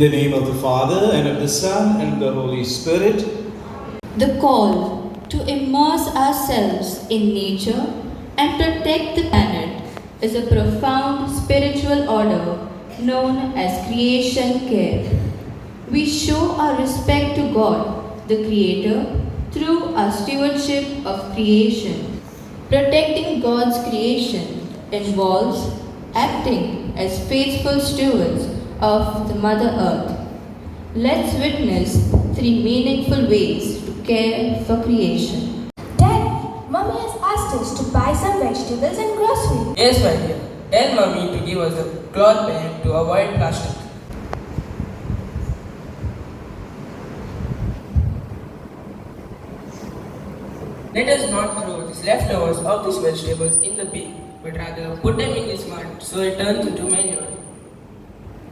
the name of the Father, and of the Son, and of the Holy Spirit. The call to immerse ourselves in nature and protect the planet is a profound spiritual order known as creation care. We show our respect to God, the Creator, through our stewardship of creation. Protecting God's creation involves acting as faithful stewards of the Mother Earth. Let's witness 3 meaningful ways to care for creation. Dad, Mommy has asked us to buy some vegetables and groceries. Yes, my dear. Tell Mummy to give us the cloth bag to avoid plastic. Let us not throw these leftovers of these vegetables in the bin, but rather put them in this mud so it turns into manure.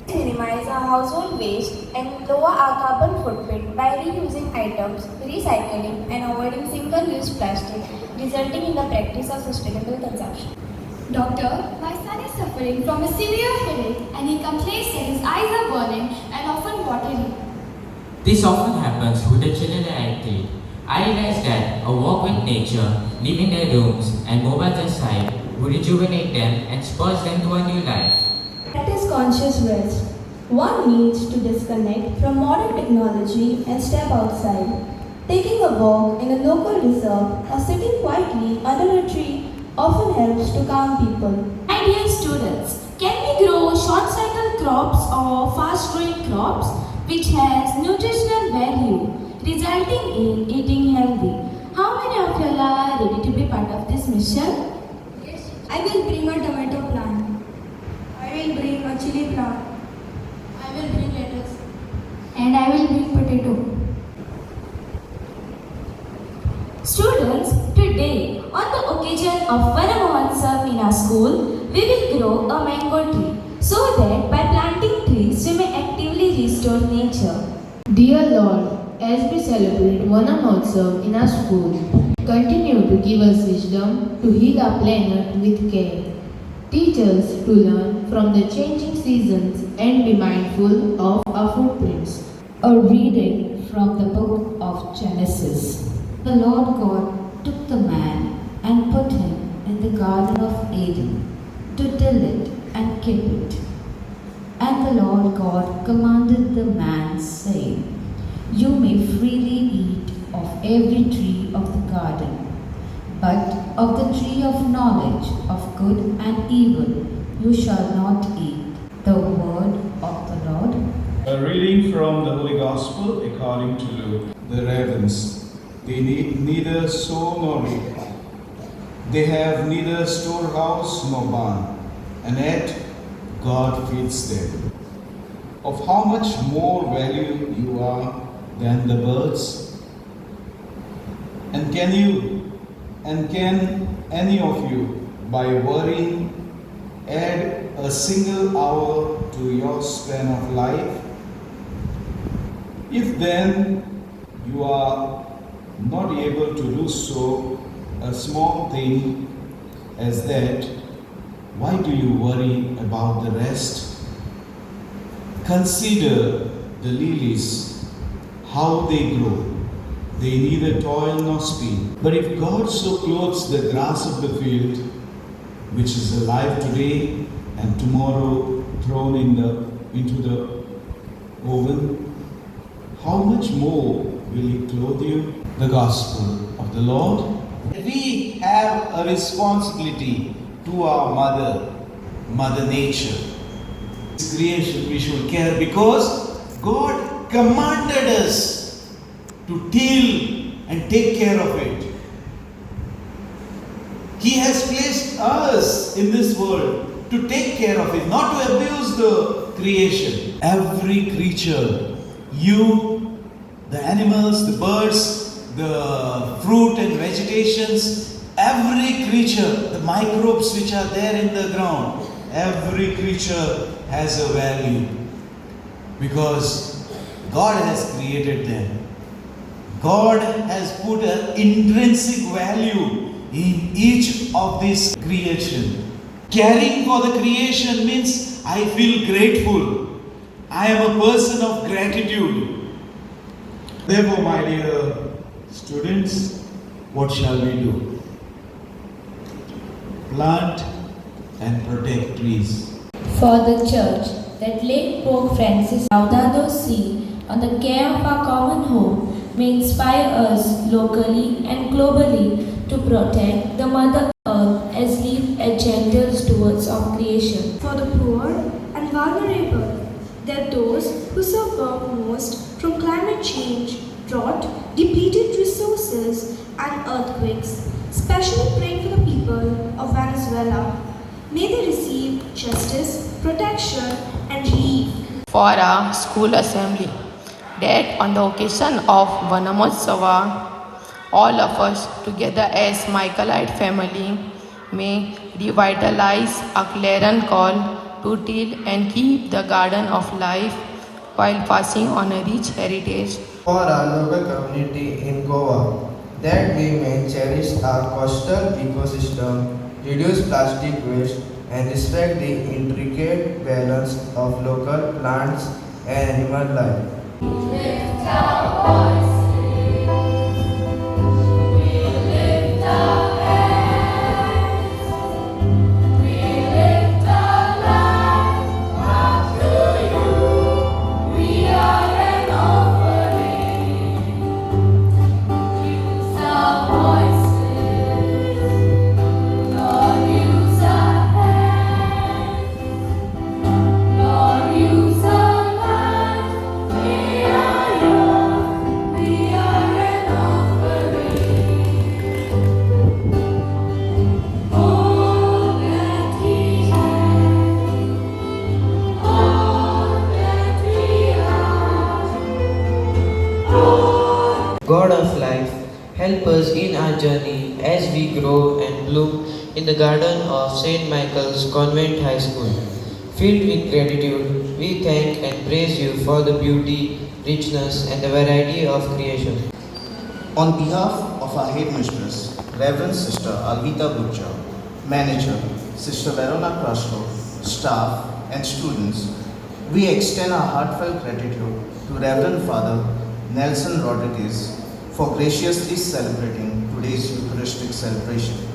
Minimize our household waste and lower our carbon footprint by reusing items, recycling, and avoiding single-use plastic, resulting in the practice of sustainable consumption. Doctor, my son is suffering from a severe headache and he complains that his eyes are burning and often watery. This often happens with the children I treat. I realize that a walk with nature, leaving their rooms and mobiles aside, would rejuvenate them and spurs them to a new life. Practice conscious rest. One needs to disconnect from modern technology and step outside. Taking a walk in a local reserve or sitting quietly under a tree often helps to calm people. My dear students, can we grow short cycle crops or fast growing crops which has nutritional value resulting in eating healthy? How many of you are ready to be part of this mission? Yes. I will bring a tomato plant. I will bring a chili plant. I will bring lettuce. And I will bring potato. Students, today on the occasion of Vana Mahotsav in our school, we will grow a mango tree so that by planting trees we may actively restore nature. Dear Lord, as we celebrate Vana Mahotsav in our school, continue to give us wisdom to heal our planet with care. Teach us to learn from the changing seasons and be mindful of our footprints. A reading from the book of Genesis. The Lord God took the man and put him in the Garden of Eden to till it and keep it. And the Lord God commanded the man, saying, You may freely eat of every tree of the garden, but of the tree of knowledge of good and evil you shall not eat. The word of the Lord. A reading from the Holy Gospel according to Luke. The ravens, they neither sow nor reap. They have neither storehouse nor barn, and yet God feeds them. Of how much more value you are than the birds? And can any of you, by worrying, add a single hour to your span of life? If then you are not able to do so, a small thing as that, why do you worry about the rest? Consider the lilies, how they grow. They neither toil nor spin. But if God so clothes the grass of the field, which is alive today and tomorrow thrown into the oven, how much more will He clothe you? The Gospel of the Lord. We have a responsibility to our Mother Nature. This creation we should care because God commanded us to till and take care of it. He has placed us in this world to take care of it, not to abuse the creation. Every creature, you, the animals, the birds, the fruit and vegetations, every creature, the microbes which are there in the ground, every creature has a value because God has created them. God has put an intrinsic value in each of this creation. Caring for the creation means I feel grateful I am a person of gratitude. Therefore, my dear students, what shall we do? Plant and protect trees. For the Church that laid Pope Francis Laudado Si on the care of our common home may inspire us locally and globally to protect the Mother Earth as lead gentle stewards of creation. For the poor and vulnerable, they are those who suffer most from climate change, drought, depleted resources, and earthquakes. Especially praying for the people of Venezuela. May they receive justice, protection, and relief. For our school assembly, that on the occasion of Vanamotsava, all of us together as Michaelite family may revitalize a clarion call to till and keep the garden of life while passing on a rich heritage. For our local community in Goa, that we may cherish our coastal ecosystem, reduce plastic waste, and respect the intricate balance of local plants and animal life. Lift our voice. God of life, help us in our journey as we grow and bloom in the garden of St. Michael's Convent High School. Filled with gratitude, we thank and praise you for the beauty, richness, and the variety of creation. On behalf of our headmistress, Reverend Sister Alvita Butcher, Manager, Sister Verona Crasco, staff, and students, we extend our heartfelt gratitude to Reverend Father Nelson Rodriguez for graciously celebrating today's Eucharistic celebration.